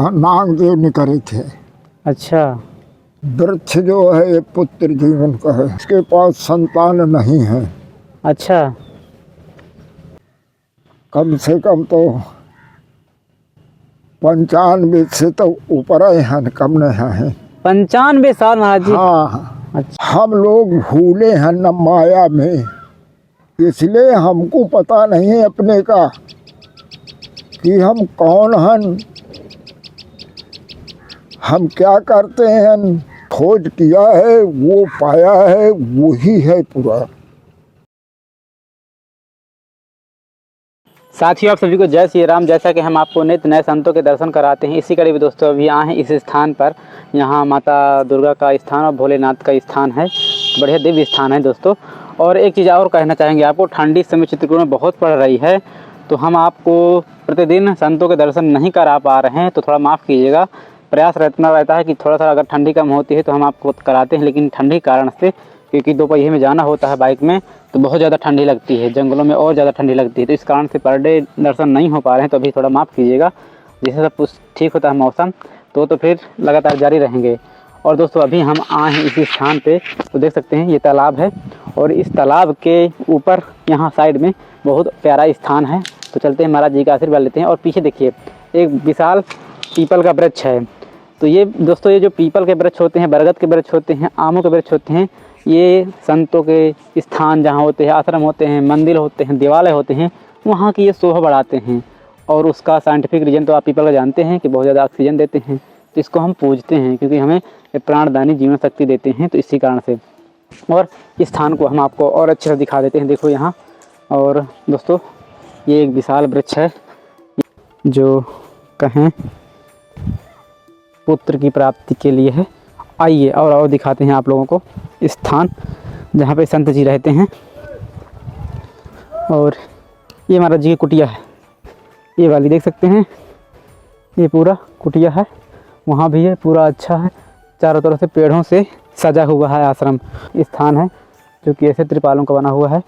नागदेव ने करे थे। अच्छा। वृक्ष जो है ये पुत्र जीवन का है, इसके पास संतान नहीं है। अच्छा। कम से कम तो 95 से तो ऊपर हैं, कम नहीं है। 95 साल महाराज जी। हाँ। अच्छा। हम लोग भूले हैं न माया में, इसलिए हमको पता नहीं है अपने का कि हम कौन हैं, हम क्या करते हैं। खोज किया है, वो पाया है, वही है पूरा। साथियों, आप सभी को जय श्री राम। जैसा कि हम आपको नित्य नए संतों के दर्शन कराते हैं, इसी कड़ी में दोस्तों अभी आए हैं इस स्थान पर। यहाँ माता दुर्गा का स्थान और भोलेनाथ का स्थान है। बढ़िया दिव्य स्थान है दोस्तों। और एक चीज़ और कहना चाहेंगे आपको, ठंडी समय चित्रकूट में बहुत पड़ रही है, तो हम आपको प्रतिदिन संतों के दर्शन नहीं करा पा रहे हैं, तो थोड़ा माफ़ कीजिएगा। प्रयास इतना रहता है कि थोड़ा सा अगर ठंडी कम होती है तो हम आपको कराते हैं, लेकिन ठंडी कारण से, क्योंकि दोपहिए में जाना होता है बाइक में, तो बहुत ज़्यादा ठंडी लगती है, जंगलों में और ज़्यादा ठंडी लगती है, तो इस कारण से पर डे दर्शन नहीं हो पा रहे हैं। तो अभी थोड़ा माफ़ कीजिएगा। जैसे सब कुछ ठीक होता है मौसम तो फिर लगातार जारी रहेंगे। और दोस्तों अभी हम आए हैं इसी स्थान पे, तो देख सकते हैं ये तालाब है, और इस तालाब के ऊपर यहाँ साइड में बहुत प्यारा स्थान है। तो चलते हैं, महाराज जी का आशीर्वाद लेते हैं। और पीछे देखिए एक विशाल पीपल का वृक्ष है। तो ये दोस्तों, ये जो पीपल के वृक्ष होते हैं, बरगद के वृक्ष होते हैं, आमों के वृक्ष होते हैं, ये संतों के स्थान जहाँ होते हैं, आश्रम होते हैं, मंदिर होते हैं, देवालय होते हैं, वहाँ की ये शोभा बढ़ाते हैं। और उसका साइंटिफिक रीजन तो आप पीपल का जानते हैं कि बहुत ज़्यादा ऑक्सीजन देते हैं, तो इसको हम पूजते हैं क्योंकि हमें ये प्राणदानी जीवन शक्ति देते हैं, तो इसी कारण से। और इस स्थान को हम आपको और अच्छे से दिखा देते हैं, देखो यहाँ। और दोस्तों ये एक विशाल वृक्ष है जो कहें पुत्र की प्राप्ति के लिए है। आइए और दिखाते हैं आप लोगों को स्थान जहाँ पे संत जी रहते हैं। और ये महाराज जी की कुटिया है, ये वाली देख सकते हैं, ये पूरा कुटिया है। वहाँ भी है, पूरा अच्छा है, चारों तरफ से पेड़ों से सजा हुआ है आश्रम स्थान है, जो कि ऐसे त्रिपालों का बना हुआ है।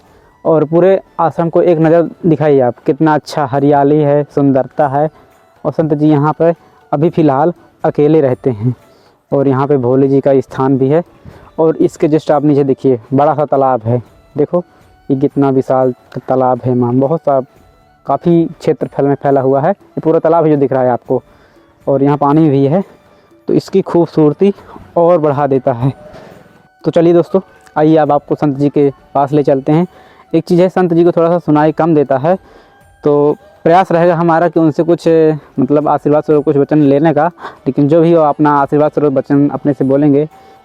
और पूरे आश्रम को एक नज़र दिखाइए आप, कितना अच्छा हरियाली है, सुंदरता है। और संत जी यहाँ पर अभी फ़िलहाल अकेले रहते हैं। और यहाँ पे भोले जी का स्थान भी है। और इसके जस्ट आप नीचे देखिए बड़ा सा तालाब है, देखो ये कितना विशाल तालाब है। मां बहुत सा काफ़ी क्षेत्रफल में फैला हुआ है, ये पूरा तालाब है जो दिख रहा है आपको। और यहाँ पानी भी है, तो इसकी खूबसूरती और बढ़ा देता है। तो चलिए दोस्तों, आइए अब आपको संत जी के पास ले चलते हैं। एक चीज़ है, संत जी को थोड़ा सा सुनाई कम देता है, तो प्रयास रहेगा हमारा कि उनसे कुछ मतलब आशीर्वाद स्वरूप कुछ वचन लेने का। लेकिन जो भी हो अपना आशीर्वाद स्वरूप वचन अपने से बोलेंगे,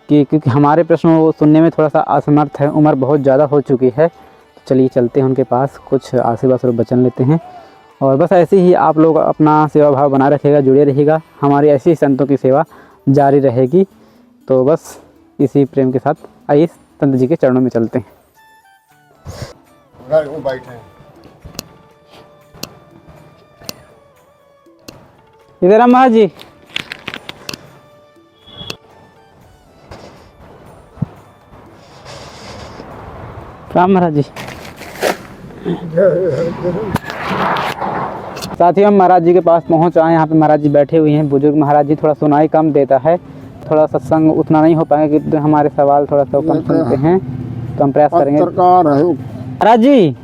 कि क्योंकि हमारे प्रश्न वो सुनने में थोड़ा सा असमर्थ है, उम्र बहुत ज़्यादा हो चुकी है। तो चलिए चलते हैं उनके पास, कुछ आशीर्वाद स्वरूप वचन लेते हैं। और बस ऐसे ही आप लोग अपना सेवा भाव बनाए रखिएगा, जुड़े रहिएगा, हमारी ऐसी संतों की सेवा जारी रहेगी। तो बस इसी प्रेम के साथ आइए संत जी के चरणों में चलते हैं। इधर हम महाराज जी। राम महाराज जी। साथियों, हम महाराज जी के पास पहुंच आए। यहाँ पे महाराज जी बैठे हुए हैं, बुजुर्ग महाराज जी। थोड़ा सुनाई कम देता है, थोड़ा सत्संग उतना नहीं हो पाएगा कि हमारे सवाल थोड़ा सा कम सुनते हैं, तो हम प्रयास करेंगे। महाराज जी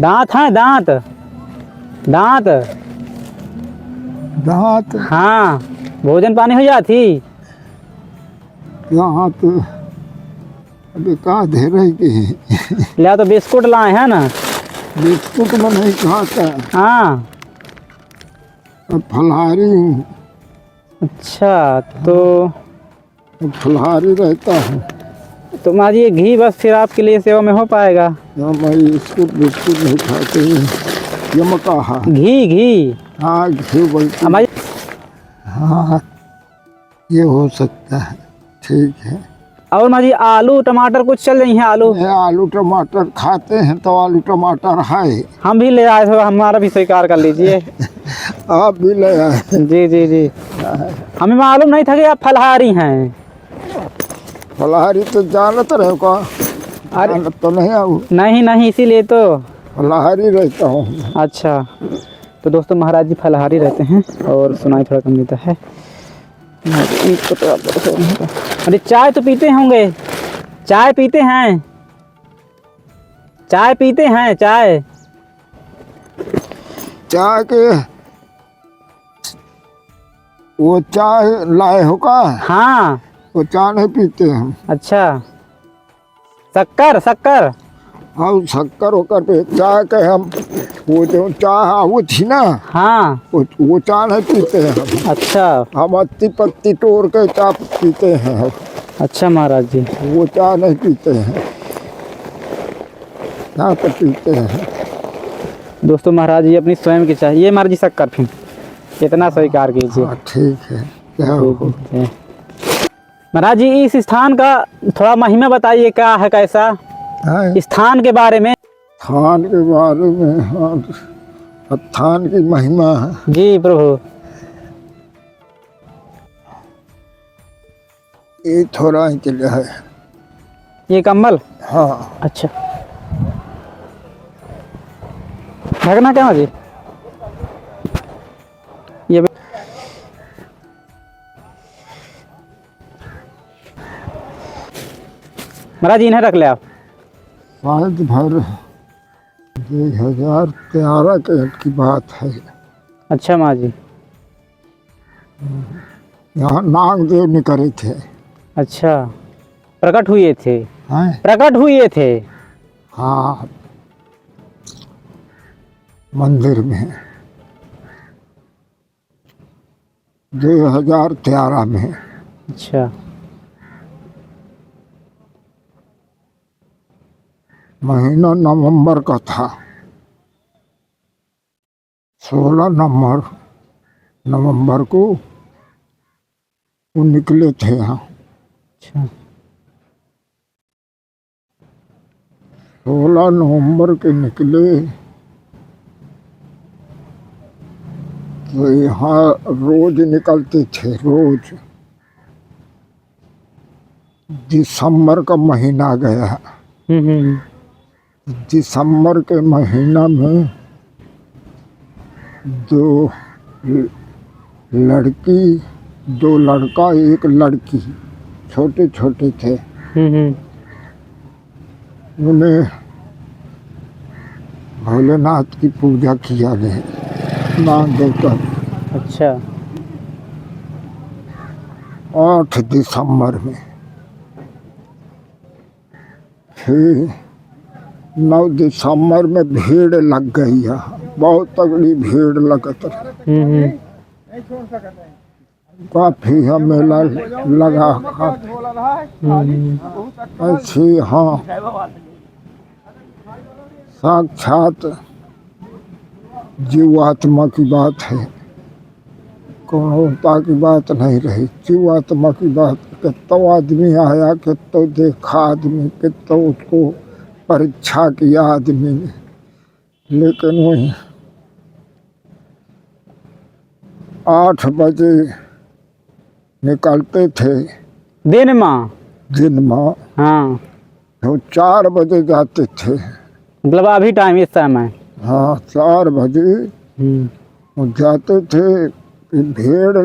दांत हैं, दांत दांत दांत। हाँ, भोजन पानी हो जाती यहाँ तो अभी कहाँ दे रही की लिया, तो बिस्कुट लाए हैं ना। बिस्कुट में नहीं खाता। हाँ, अब फलहारी हूँ। अच्छा, तो फलहारी रहता है। तो महाराज जी घी बस फिर आपके लिए सेवा में हो पाएगा। मैं बिस्कुट बिस्कुट नहीं खाते हैं, ये मका घी घी। हाँ घी बोलते। हाँ ये हो सकता है, ठीक है। और महाराज जी आलू टमाटर कुछ चल रही हैं? आलू टमाटर खाते हैं, तो आलू टमाटर है। हम भी ले आए थे, हमारा भी स्वीकार कर लीजिए। आप भी ले आए? जी जी जी। हमें मालूम नहीं था कि आप फलहारी हैं। फलहारी तो जानत रहे का? अरे तो नहीं आऊ? नहीं नहीं, इसीलिए तो फलहारी रहता हूँ। अच्छा, तो दोस्तों महाराज जी फलाहारी रहते हैं और सुनाई थोड़ा कम देता है। अरे चाय तो पीते होंगे, चाय पीते हैं, चाय पीते हैं, चाय चाय के वो चाय लाए हो का? हाँ। वो चाय नहीं पीते हम। अच्छा, शक्कर शक्कर और शक्कर होकर पे चाय के हम वो जो चाय वो थी ना, हाँ। वो चाय नहीं पीते हैं हम। अच्छा हम अत्ती पत्ती तोड़ के चाय पीते हैं हम। अच्छा महाराज जी, वो चाय नहीं पीते हैं, चाय तो पीते हैं। दोस्तों महाराज जी अपनी स्वयं की चाय, ये महाराज जी शक्कर फिर इतना स्वीकार कीजिए। हाँ ठीक है, क्या हो? महाराज जी इस स्थान का थोड़ा महिमा बताइए, क्या है, कैसा हाँ, स्थान के बारे में। थान के बारे में, हाँ थान की महिमा है। जी प्रभु। ये थोड़ा ही चला है। ये कम्बल, हाँ अच्छा ढकना क्या जी, ये महाराज जी इन्हें रख ले आप। शायद भर 2013 की बात है। अच्छा महाराज जी, यहाँ नागदेव निकले थे। अच्छा प्रकट हुए थे, हैं? प्रकट हुए थे। हाँ मंदिर में 2013 में। अच्छा महीना नवंबर का था, 16 नवंबर को वो निकले थे यहाँ। अच्छा 16 नवंबर के निकले तो यहाँ रोज निकलते थे, रोज। दिसंबर का महीना गया, दिसंबर के महीना में 2 लड़की 2 लड़का 1 लड़की छोटे छोटे थे। उन्हें भोलेनाथ की पूजा किया गया, नाग देवता। अच्छा 8 दिसंबर में। फिर 9 दिसंबर में भीड़ लग गई यहाँ, बहुत तगड़ी भीड़ लगत रही। काफी यहाँ मेला लगा। ऐसे हाँ साक्षात जीवात्मा की बात है, कौनता की बात नहीं रही। जीवात्मा की बात, कितना आदमी आया, कितना देखा आदमी, कितना उसको परीक्षा किया आदमी ने, लेकिन वही 8 बजे निकलते थे दिन माँ। हाँ तो 4 बजे जाते थे। मतलब अभी टाइम इस समय। हाँ 4 बजे वो जाते थे। फिर भीड़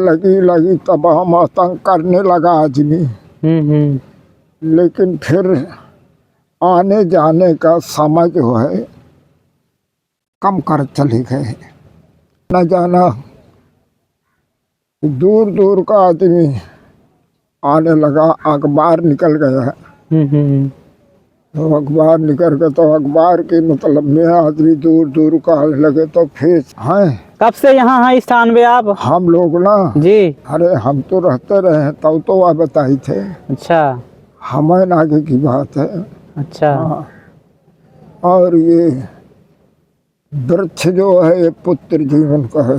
लगी तब हम आतंक करने लगा आदमी। लेकिन फिर आने जाने का समय जो है कम कर चले गए। न जाना दूर दूर का आदमी आने लगा, अखबार निकल गया। तो अखबार निकल गया तो अखबार के मतलब में आदमी दूर दूर का आने लगे। तो फिर हैं कब से यहाँ है स्थान में आप? हम लोग ना जी। अरे हम तो रहते रहे तब तो आप बताई थे। अच्छा हमें आगे की बात है। अच्छा हाँ। और ये वृक्ष जो है ये पुत्र जीवन का है,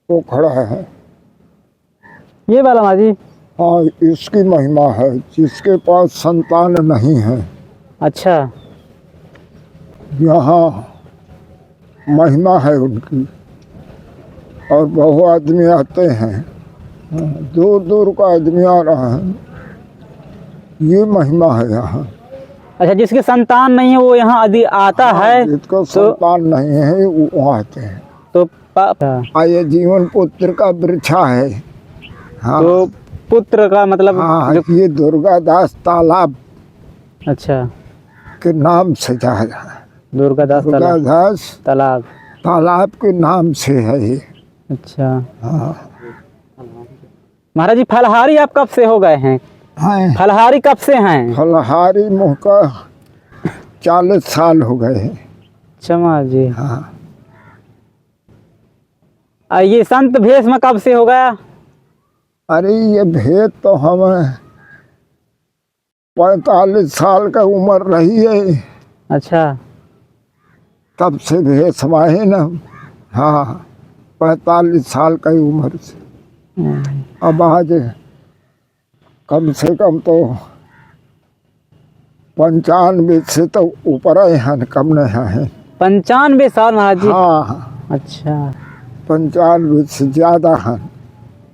वो खड़ा है। ये वाला माँ जी। हाँ इसकी महिमा है, जिसके पास संतान नहीं है। अच्छा यहाँ महिमा है उनकी, और बहु आदमी आते हैं, दूर दूर का आदमी आ रहा है। ये महिमा है यहाँ। अच्छा, जिसकी संतान नहीं है वो यहाँ यदि आता है जिसको संतान नहीं है वो आते हैं। तो ये जीवन पुत्र का वृक्षा है। हाँ, तो पुत्र का मतलब हाँ, जो ये दुर्गादास तालाब अच्छा के नाम से जाएगा। दुर्गादास दुर्गादास तालाब। तालाब के नाम से है ये। अच्छा हाँ, महाराज जी, फलहारी आप कब से हो गए हैं? हाँ, फलहारी कब से हैं? फलहारी मुँह का 40 साल हो गए हैं। अच्छा महाराज जी, हाँ, ये संत भेष में कब से हो गया? अरे ये भेद तो हम 45 साल का उम्र रही है अच्छा, तब से भेद समाये न। हाँ, 45 साल की उम्र से। अब आज कम से कम तो 95 से तो ऊपर हैं, कम नहीं है। 95 साल महाराज जी? हाँ, अच्छा, 95 से ज़्यादा हैं,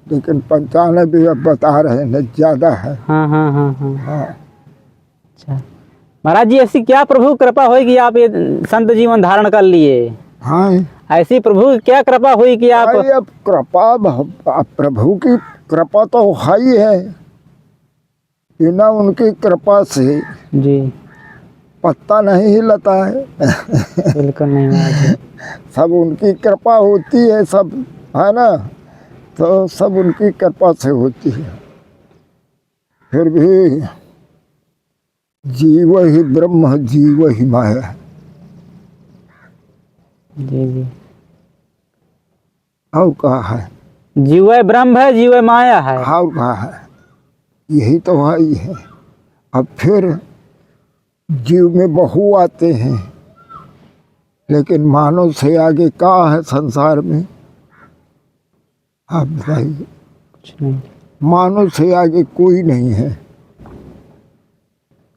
लेकिन 95 अब बता रहे हैं ज़्यादा है। हाँ हाँ हाँ हाँ। हाँ, अच्छा महाराज जी, ऐसी क्या प्रभु कृपा हुई कि आप ये संत जीवन धारण कर लिए? हाँ, ऐसी प्रभु की क्या कृपा हुई कि आप? अब कृपा प्रभु की कृपा तो है ही है। बिना उनकी कृपा से जी पत्ता नहीं हिलता है। बिल्कुल नहीं महाराज जी। सब उनकी कृपा होती है, सब है ना, तो सब उनकी कृपा से होती है। फिर भी जीव ही ब्रह्म जीव ही माया। जी जी, और कहा है? जीव ब्रह्म है, जीव माया है। और कहा है? यही तो है ही है। अब फिर जीव में बहु आते हैं, लेकिन मानव से आगे क्या है संसार में? आप बताइए। कुछ नहीं। मानव से आगे कोई नहीं है।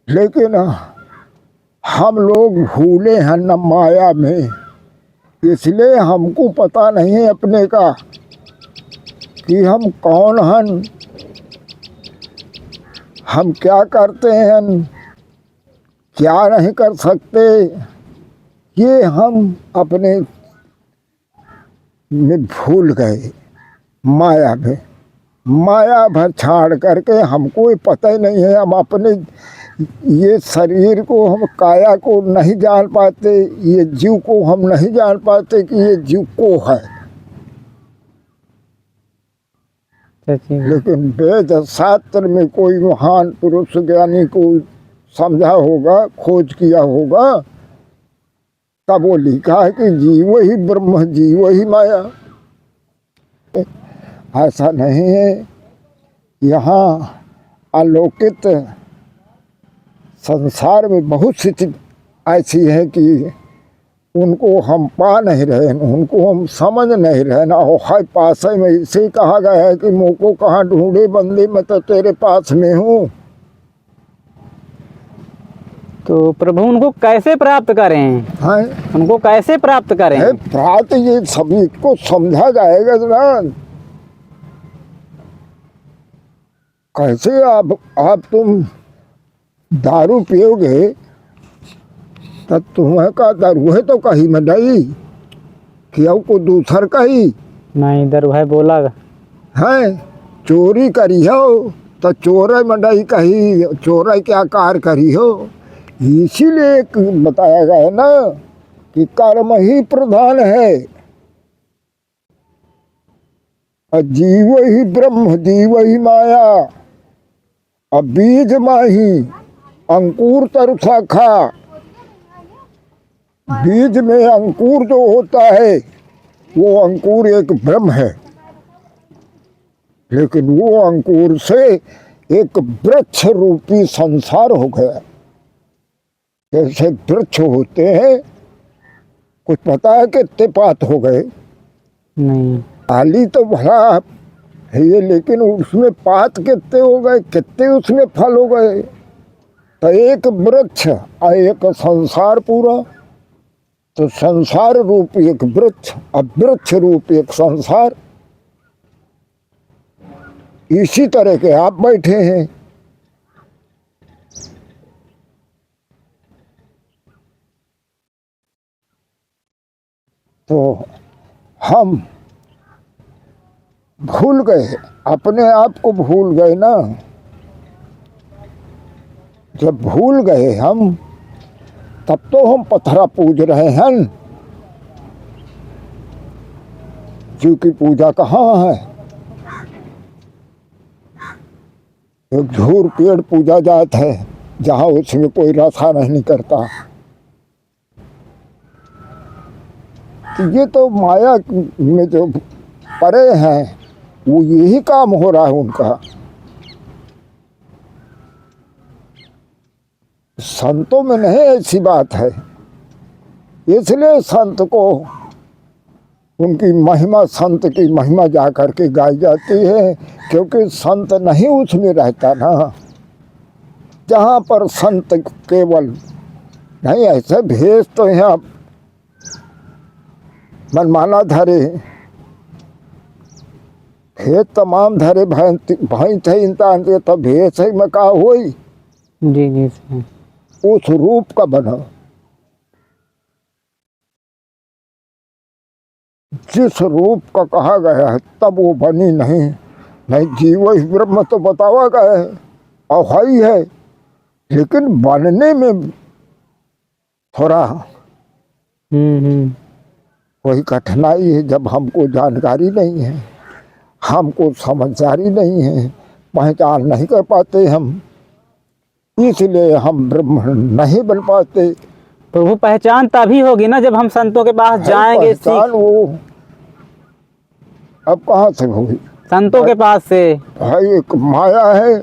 लेकिन हम लोग भूले हैं न माया में, इसलिए हमको पता नहीं है अपने का कि हम कौन हैं, हम क्या करते हैं, क्या नहीं कर सकते। ये हम अपने में भूल गए, माया में। माया भर छाड़ करके हमको ये पता ही नहीं है। हम अपने ये शरीर को, हम काया को नहीं जान पाते, ये जीव को हम नहीं जान पाते कि ये जीव को है। लेकिन वेद शास्त्र में कोई महान पुरुष ज्ञानी को समझा होगा, खोज किया होगा, तब वो लिखा है कि जीव ही ब्रह्म जीव ही माया। ऐसा नहीं है। यहाँ अलौकिक संसार में बहुत सी चीज ऐसी है कि उनको हम पा नहीं रहे, उनको हम समझ नहीं रहे ना। हाय पास में इसे कहा गया है कि मुँह को कहाँ ढूंढे बंदे, मैं तो तेरे पास में हूँ। तो प्रभु उनको कैसे प्राप्त करें? हैं? उनको कैसे प्राप्त करें? प्राप्त ये सभी को समझा जाएगा ना। कैसे? आप तुम दारू पियोगे तो तुम्हें का दारू है तो कहीं में नहीं कि को दूसर कही नहीं, दर है बोला है। चोरी करी हो तो चोर मंडई कही, चोर क्या कार करी हो। इसीलिए बताया गया है ना कि कर्म ही प्रधान है। जीव ही ब्रह्म जीव ही माया। अब बीज माही अंकुर तरु शाखा। बीज में अंकुर जो होता है वो अंकुर एक ब्रह्म है, लेकिन वो अंकुर से एक वृक्ष रूपी संसार हो गया। जैसे वृक्ष होते हैं, कुछ पता है कितने पात हो गए? नहीं। डाली तो भला है ये, लेकिन उसमें पात कितने हो गए, कितने उसमें फल हो गए। तो एक वृक्ष और एक संसार पूरा। तो संसार रूप एक वृक्ष और वृक्ष रूप एक संसार। इसी तरह के आप बैठे हैं। तो हम भूल गए, अपने आप को भूल गए ना। जब भूल गए हम, तब तो हम पत्थरा पूज रहे हैं। जीव की पूजा कहाँ है? एक झूर पेड़ पूजा जात है, जहाँ उसमें कोई रसा नहीं करता। तो ये तो माया में जो परे हैं, वो यही काम हो रहा है उनका। संतों में नहीं ऐसी बात है, इसलिए संत को उनकी महिमा, संत की महिमा जा करके गाई जाती है, क्योंकि संत नहीं उसमें रहता ना। जहाँ पर संत केवल नहीं, ऐसे भेष तो यहाँ मनमाना धरे, भेष तमाम धरे भैंस है इंसान के, तब भेष है में का होई। जी जी सर। उस रूप का बना, जिस रूप का कहा गया है तब वो बनी नहीं। नहीं, जीव ही ब्रह्म तो बतावा गया है, अवहाई है, लेकिन बनने में थोड़ा वही कठिनाई है। जब हमको जानकारी नहीं है, हमको समझदारी नहीं है, पहचान नहीं कर पाते हम, इसलिए हम ब्रह्म नहीं बन पाते। प्रभु पहचान तभी होगी ना जब हम संतों के पास जाएंगे। पहचान वो अब कहाँ से होगी? संतों के पास से। भाई एक माया है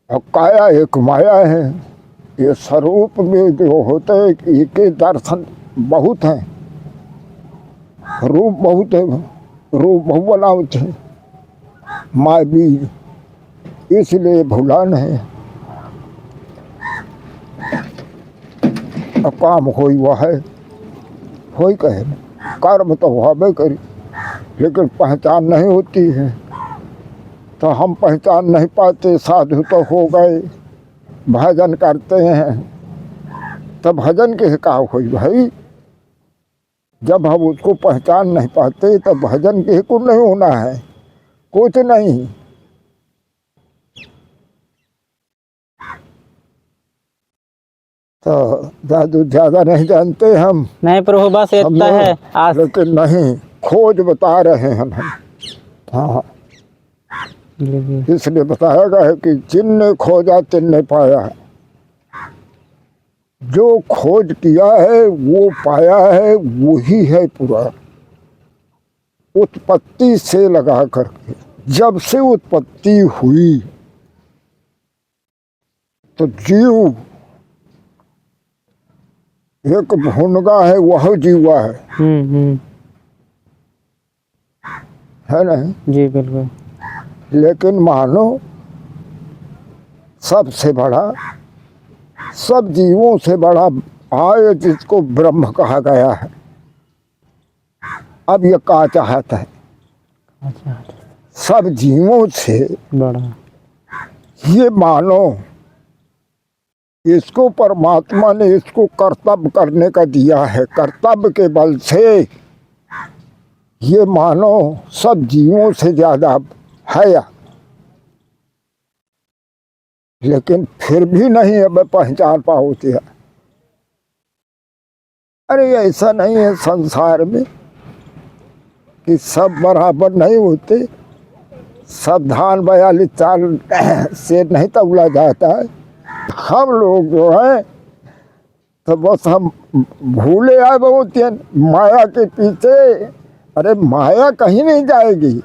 और काया एक माया है। ये स्वरूप में जो होते हैं कि के दर्शन बहुत हैं, रूप बहुत है, रूप बहुत बनावट है, माया इसलिए भुलान है। अब काम होई हुआ है, होई कहे कर्म तो होबे करी, लेकिन पहचान नहीं होती है। तो हम पहचान नहीं पाते। साधु तो हो गए, भजन करते हैं, तो भजन के का होई भाई? जब हम उसको पहचान नहीं पाते तो भजन के को नहीं होना है, कुछ नहीं। तो जादू ज्यादा नहीं जानते हम। नहीं प्रभु, बस इतना है लेकिन नहीं, खोज बता रहे हैं हम। हाँ, इसलिए बताया गया है कि जिनने खोजा तिनने पाया। जो खोज किया है वो पाया है, वही है पूरा। उत्पत्ति से लगा करके, जब से उत्पत्ति हुई तो जीव एक भुनगा है, वह जीवा है ना? जी बिल्कुल। लेकिन मानो सबसे बड़ा, सब जीवों से बड़ा आय जिसको ब्रह्म कहा गया है। अब ये कहा चाहता है सब जीवों से बड़ा, ये मानो इसको परमात्मा ने इसको कर्तव्य करने का दिया है। कर्तव्य के बल से ये मानो सब जीवों से ज्यादा है, लेकिन फिर भी नहीं अब पहचान पाते है। अरे ऐसा नहीं है संसार में कि सब बराबर नहीं होते। सब धान 42 चाल से नहीं तौला जाता है। हम लोग जो है तो बस हम भूले आए बहुत माया के पीछे। अरे माया कहीं नहीं जाएगी,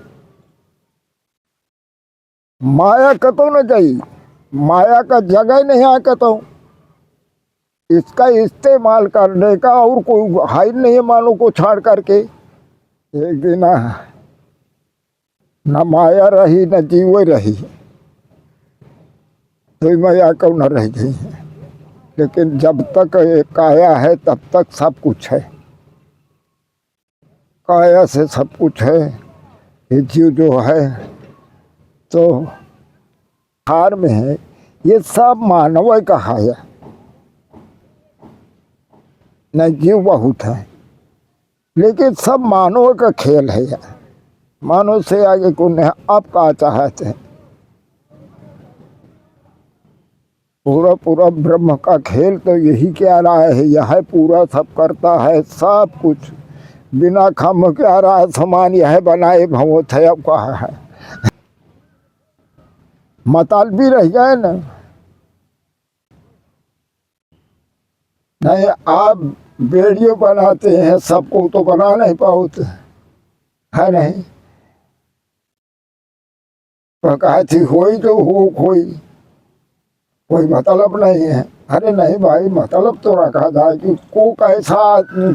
माया कतो न जाई, माया का जगह नहीं आ कतो। इसका इस्तेमाल करने का और कोई हाई नहीं है मानो को छाड़ करके। एक दिन न माया रही न जीव रही, तो माया को न रह गई है। लेकिन जब तक ये काया है तब तक सब कुछ है, काया से सब कुछ है। ये जीव जो है तो हार में है, ये सब मानव का है, न जीव बहुत है। लेकिन सब मानव का खेल है यार, मानव से आगे कौन है। आप क्या चाहते हैं? पूरा पूरा ब्रह्म का खेल तो यही क्या रहा है, यह पूरा सब करता है, सब कुछ बिना खम क्या रहा समान यह बनाए भवो थे। अब कहा है मतलबी रह गए ना। नहीं, आप वीडियो बनाते हैं, सबको तो बना नहीं पाते है नहीं। तो कहती होई तो हो कोई मतलब नहीं है। अरे नहीं भाई, मतलब तो रखा जाए कि को कैसा आदमी,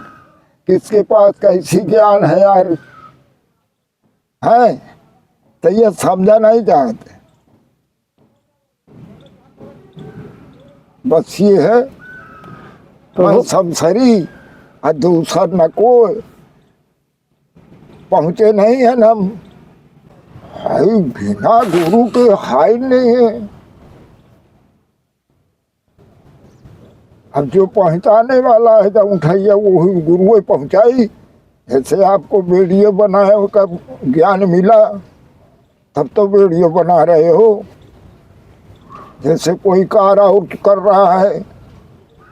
किसके पास कैसी ज्ञान है यार, है तो ये समझा नहीं चाहते। बस ये है मैं संसरी और दूसरा न कोई पहुंचे नहीं है ना। भाई बिना गुरु के हाय नहीं है। अब जो पहुंचाने वाला है जब उठाइए वही गुरु पहुंचाई। जैसे आपको वीडियो बनाए का ज्ञान मिला तब तो वीडियो बना रहे हो। जैसे कोई कार और कर रहा है,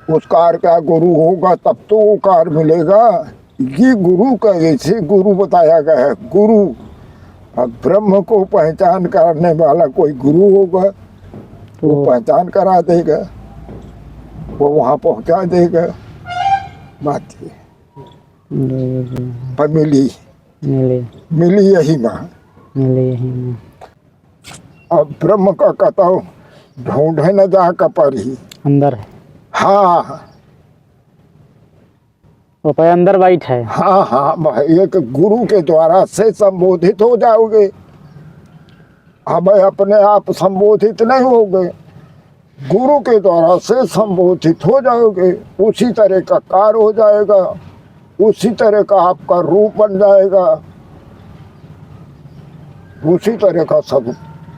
उस कार का गुरु होगा तब तो वो कार मिलेगा। ये गुरु का जैसे गुरु बताया गया है, गुरु। अब ब्रह्म को पहचान करने वाला कोई गुरु होगा तो वो पहचान करा देगा, वो वहाँ पहुँचा देगा। बात ये पर मिली यही माँ। अब ब्रह्म का कथा ढूंढे न जा कपर ही अंदर है। हाँ वो पे अंदर बैठ है। हाँ हाँ भाई, एक गुरु के द्वारा से संबोधित हो जाओगे। अब अपने आप संबोधित नहीं होगे, गुरु के द्वारा से संबोधित हो जाओगे। उसी तरह का कार्य हो जाएगा, उसी तरह का आपका रूप बन जाएगा, उसी तरह का सब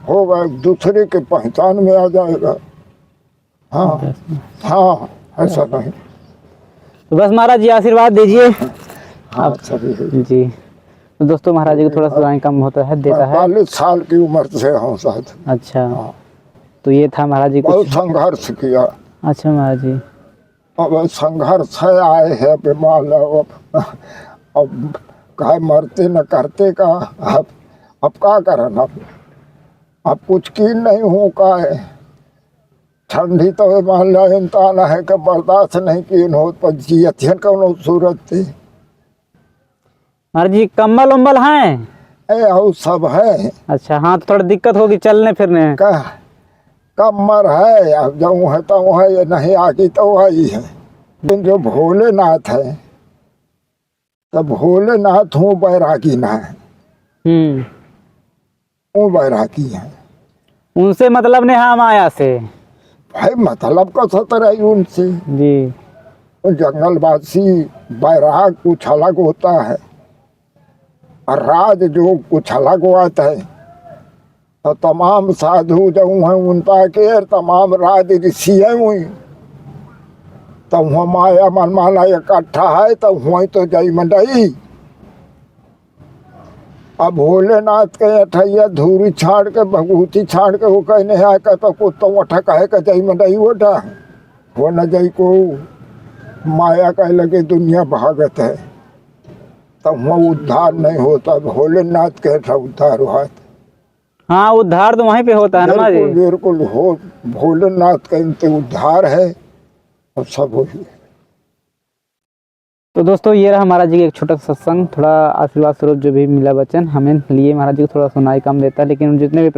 होगा, एक दूसरे के पहचान में आ जाएगा। हाँ हाँ, ऐसा नहीं। तो बस महाराज जी आशीर्वाद दीजिए। हाँ सभी जी। तो दोस्तों महाराज जी को थोड़ा सा कम होता है, देता है। 45 साल की उम्र से हूँ शायद। अच्छा हाँ। तो ये था महाराज जी बहुत संघर्ष किया। अच्छा महाराज जी, अब संघर्ष है आए है बीमार। अब कहे मरते न करते का। अब क्या करना, अब कुछ की नहीं हो का है। ठंडी तो मान लो इंसान है कि बर्दाश्त नहीं की हो, पर जियथियन कौन सूरत थी। महाराज जी कम्बल उम्बल हैं? और सब है। अच्छा हाँ, तो थोड़ा दिक्कत होगी चलने फिरने। का कमर है, अब जाऊँ है तो है, ये नहीं आकी तो आई है। लेकिन जो भोलेनाथ है तो भोलेनाथ हूँ बैरागी ना है। वो बैरागी है, उनसे मतलब नहीं, हाँ माया से। भाई मतलब का सतर है उनसे जी। जंगलवासी बैराग कुछ अलग होता है और राज जो कुछ अलग होता है। तो तमाम साधु जो हैं उनका के तमाम राज ऋषि है हुई, तो वहाँ माया मन माना इकट्ठा है, तो वहीं तो जय मंडई। अब भोलेनाथ के अठैया धूरी छाड़ के भगवती छाड़ के वो कहने आकर तो कुत्ता अठा कहे का जय मंडई ओठा वो न जय को माया कह लगे दुनिया भागत है, तो वहाँ उद्धार नहीं होता। भोलेनाथ के उद्धार हुआ। हाँ उद्धार तो वहीं पे होता है ना महाराज जी। बिल्कुल हो, भोलेनाथ का इनसे उद्धार है और सब हो। तो दोस्तों ये रहा महाराज जी का एक छोटा सत्संग, थोड़ा आशीर्वाद स्वरूप जो भी मिला वचन हमें लिए। महाराज जी को थोड़ा सुनाई कम देता है, लेकिन जितने भी